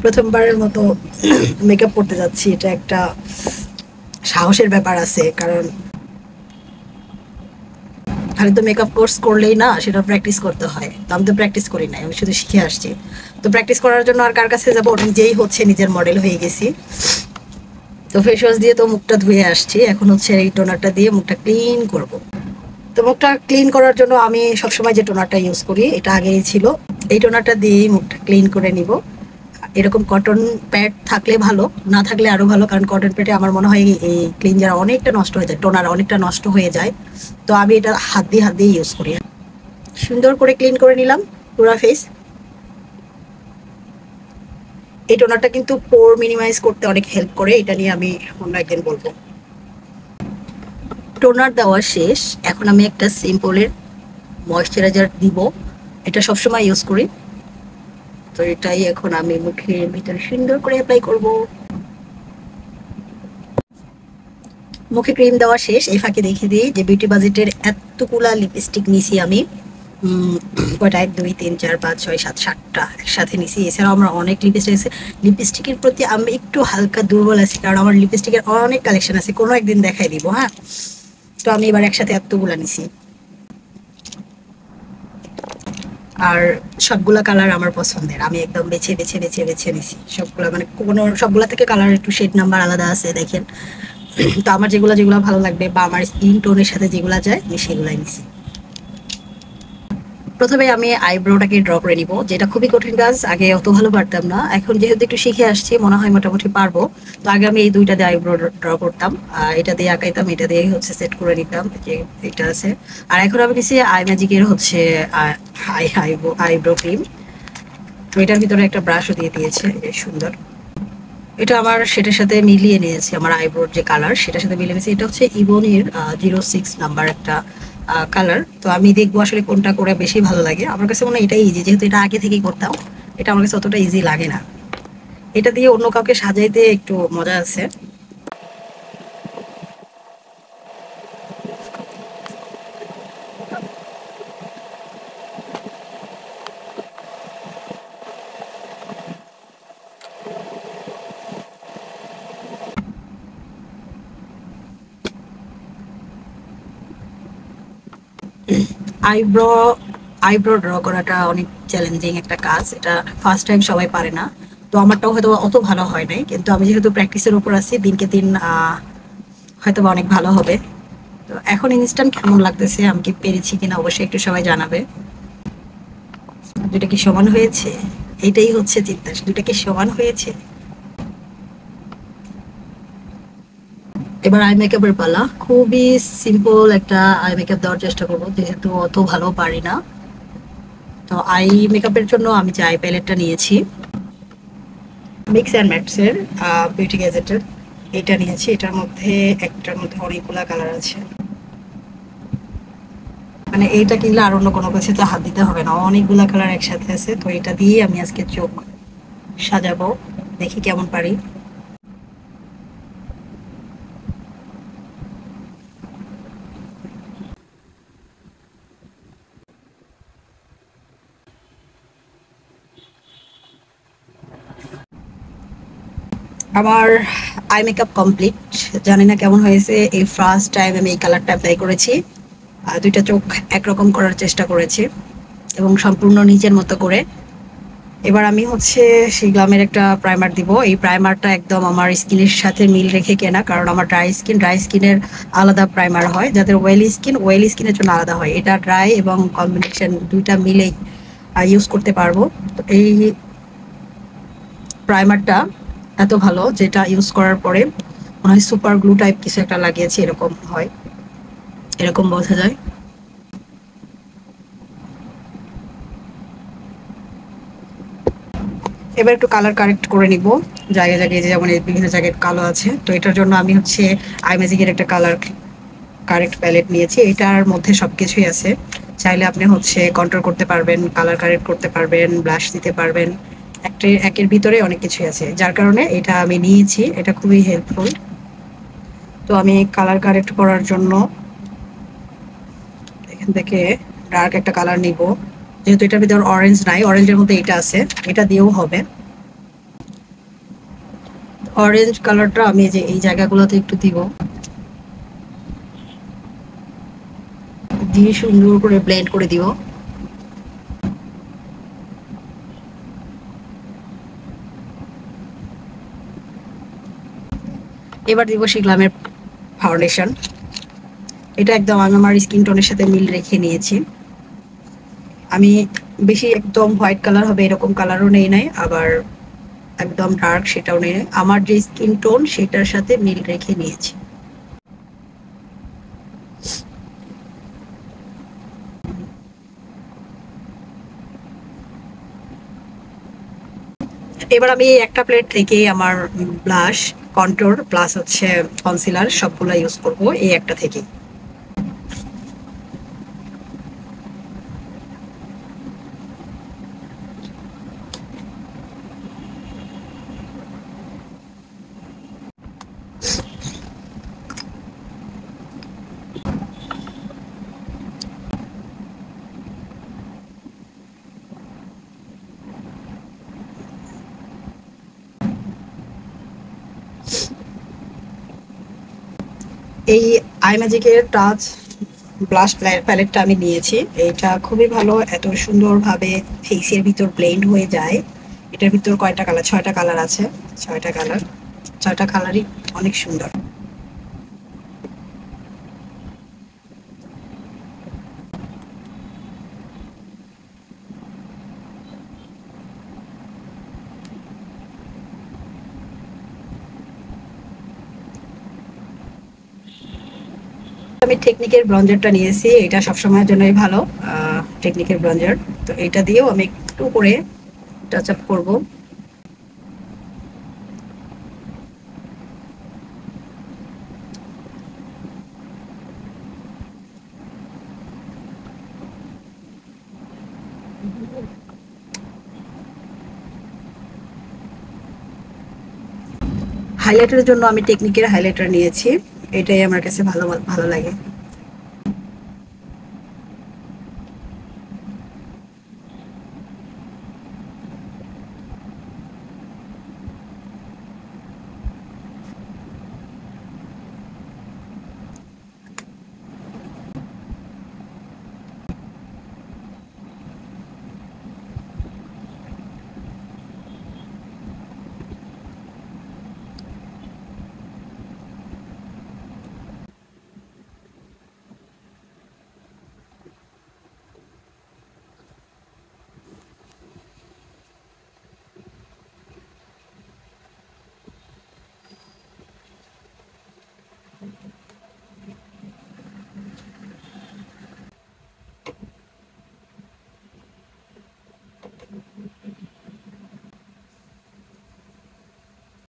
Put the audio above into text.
প্রথমবারের মতো মেকআপ করতে যাচ্ছি, এটা একটা সাহসের ব্যাপার আছে, কারণ খালি তো মেকআপ কোর্স করলেই না, সেটা প্র্যাকটিস করতে হয়। তো আমি তো প্র্যাকটিস করি নাই, আমি শুধু শিখে আসছি। তো প্র্যাকটিস করার জন্য আর কার কাছে যাবো, নিজেই হচ্ছে নিজের মডেল হয়ে গেছি। তো ফেস ওয়াশ দিয়ে তো মুখটা ধুয়ে আসছি, এখন হচ্ছে এই টোনারটা দিয়ে মুখটা ক্লিন করব। তো মুখটা ক্লিন করার জন্য আমি সবসময় যে টোনারটা ইউজ করি, এটা আগেই ছিল, এই টোনারটা দিয়েই মুখটা ক্লিন করে নিব। এরকম কটন প্যাড থাকলে ভালো, না থাকলে আরো ভালো, কারণ কটন প্যাডে আমার মনে হয় এই ক্লিনজার অনেকটা নষ্ট হয়ে যায়, টোনার অনেকটা নষ্ট হয়ে যায়। তো আমি এটা হাত দিয়ে ইউজ করি। সুন্দর করে ক্লিন করে নিলাম পুরো ফেস। এই টোনারটা কিন্তু পোর মিনিমাইজ করতে অনেক হেল্প করে, এটা নিয়ে আমি অন্য একদিন বলবো। টোনার দেওয়া শেষ, এখন আমি একটা সিম্পলের ময়শ্চারাইজার দিব, এটা সবসময় ইউজ করি। তো এটাই এখন আমি মুখের ভিতরে সুন্দর করে অ্যাপ্লাই করব। মুখে ক্রিম দেওয়া শেষ, এই ফাঁকে দেখিয়ে দিই যে বিউটি বাজেটের এতগুলা লিপস্টিক নিছি আমি। কয়টা, 1 2 3 4 5 6 7 7টা একসাথে নিছি। এছাড়াও আমার অনেক লিপস্টিক আছে। লিপস্টিকের প্রতি আমি একটু হালকা দুর্বল আছি, কারণ আমার লিপস্টিকের অনেক কালেকশন আছে, কোনো একদিন দেখাই দিব। হ্যাঁ, তো আমি এবার একসাথে এতগুলা নিছি, আর সবগুলা কালার আমার পছন্দের। আমি একদম বেছে বেছে বেছে বেছে নিছি সবগুলা, মানে কোনো সবগুলা থেকে কালার একটু শেড নাম্বার আলাদা আছে দেখেন। তো আমার যেগুলো যেগুলো ভালো লাগবে বা আমার স্কিন টোনের সাথে যেগুলো যায়, আমি সেগুলাই নিছি। প্রথমে আমি আইব্রোটাকে ড্র করে নিব, যেটা খুবই কঠিন কাজ, আগে অত ভালো পারতাম না, এখন যেহেতু একটু শিখে আসছি মনে হয় মোটামুটি পারবো। তো আগে আমি এই দুইটা দিয়ে আইব্রো ড্র করতাম, এটা দিয়ে আঁকাইতাম, এটা দিয়ে হচ্ছে সেট করে নিতাম, যে এটা আছে। আর এখন আমি কিছু আই ম্যাজিকের হচ্ছে আইব্রো ক্রিম। তো এটার ভিতরে একটা ব্রাশও দিয়ে দিয়েছে, সুন্দর। এটা আমার সেটার সাথে মিলিয়ে নিয়েছি, আমার আইব্রোর যে কালার সেটার সাথে মিলিয়ে নিয়েছি। এটা হচ্ছে ইভনির 06 নাম্বার একটা কালার। তো আমি দেখবো আসলে কোনটা করে বেশি ভালো লাগে। আমার কাছে মনে হয় এটাই ইজি, যেহেতু এটা আগে থেকেই করতাম, এটা আমার কাছে অতটা ইজি লাগে না। এটা দিয়ে অন্য কাউকে সাজাইতে একটু মজা আছে। আইব্রো আইব্রো ড্র করাটা অনেক চ্যালেঞ্জিং একটা কাজ, এটা ফার্স্ট টাইম সবাই পারে না। তো আমারটাও হয়তো অত ভালো হয় নাই, কিন্তু আমি যেহেতু প্র্যাকটিসের উপর আছি, দিনকে দিন হয়তো অনেক ভালো হবে। তো এখন ইনস্ট্যান্ট কেমন লাগতেছে, আমি কি পেরেছি কিনা অবশ্যই একটু সবাই জানাবে। দুটা কি সমান হয়েছে, এটাই হচ্ছে চিন্তা, দুটা কি সমান হয়েছে। এবার আই মেকআপের পালা। খুবই সিম্পল একটা আই মেকআপ দেওয়ার চেষ্টা করবো, যেহেতু অত ভালো পারি না। তো আই মেকআপের জন্য আমি যে আই প্যালেটটা নিয়েছি, মিক্স অ্যান্ড ম্যাটসের বিউটি গ্যাজেটের, এটা নিয়েছি। এটার মধ্যে একটার মধ্যে অনেকগুলা কালার আছে, মানে এইটা কিনলে আর অন্য কোনো কিছুতে হাত দিতে হবে না, অনেকগুলা কালার একসাথে আছে। তো এটা দিয়ে আমি আজকে চোখ সাজাবো, দেখি কেমন পারি। আমার আই মেকআপ কমপ্লিট, জানি না কেমন হয়েছে। এই ফার্স্ট টাইম আমি এই কালারটা অ্যাপ্লাই করেছি, দুইটা চোখ একরকম করার চেষ্টা করেছি এবং সম্পূর্ণ নিজের মতো করে। এবার আমি হচ্ছে সেই গ্লামের একটা প্রাইমার দিব। এই প্রাইমারটা একদম আমার স্কিনের সাথে মিল রেখে কেনা, কারণ আমার ড্রাই স্কিনের আলাদা প্রাইমার হয়, যাদের ওয়েলি স্কিনের জন্য আলাদা হয়। এটা ড্রাই এবং কম্বিনেশন দুইটা মিলেই ইউজ করতে পারবো। তো এই প্রাইমারটা এত ভালো, যেটা ইউজ করার পরে মনে হয় সুপার গ্লু টাইপ কিছু একটা লাগিয়েছে, এরকম হয়, এরকম বোঝা যায়। এবার একটু কালার কারেক্ট করে নিব জায়গায় জায়গায়, যে যেমন বিভিন্ন জায়গায় কালো আছে। তো এটার জন্য আমি হচ্ছে আই ম্যাজিকের একটা কালার কারেক্ট প্যালেট নিয়েছি, এটার মধ্যে সব কিছুই আছে। চাইলে আপনি হচ্ছে কন্ট্রোল করতে পারবেন, কালার কারেক্ট করতে পারবেন, ব্লাশ দিতে পারবেন, একের ভিতরে অনেক কিছুই আছে, যার কারণে এটা আমি নিয়েছি, এটা খুবই হেল্পফুল। তো আমি কালার কারেক্ট করার জন্য এখান থেকে ডার্ক একটা কালার নিব, যেহেতু এটার ভিতরে অরেঞ্জ নাই, অরেঞ্জের মধ্যে এটা আছে, এটা দিয়েও হবে। অরেঞ্জ কালারটা আমি যে এই জায়গাগুলোতে একটু দিব, দিয়ে সুন্দর করে ব্লেন্ড করে দিব। এবার দিব শিগলামের ফাউন্ডেশন। এটা একদম আমি আমার স্কিন টোনের সাথে মিল রেখে নিয়েছি। আমি বেশি একদম হোয়াইট কালার হবে এরকম কালারও নেই নাই, আবার একদম ডার্ক সেটাও নেই নাই, আমার যে স্কিন টোন সেটার সাথে মিল রেখে নিয়েছি। এবার আমি একটা প্লেট থেকে আমার ব্লাশ, কন্ট্রোল প্লাস হচ্ছে কনসিলার সবগুলো ইউজ করব এই একটা থেকে। এই আইম্যাজিকের টাচ ব্লাশ প্যালেটটা আমি নিয়েছি। এটা খুবই ভালো, এত সুন্দরভাবে ফেসের ভিতর ব্লেন্ড হয়ে যায়। এটার ভিতর কয়টা কালার, 6টা কালার আছে। 6টা কালার, 6টা কালারই অনেক সুন্দর। আমি টেকনিকের ব্রঞ্জারটা নিয়েছি, এটা সবসময়ের জন্যই ভালো, টেকনিকের ব্রঞ্জার। তো এটা দিয়েও আমি একটু করে টাচ আপ করবো। হাইলাইটারের জন্য আমি টেকনিকের হাইলাইটার নিয়েছি, এটাই আমার কাছে ভালো ভালো লাগে।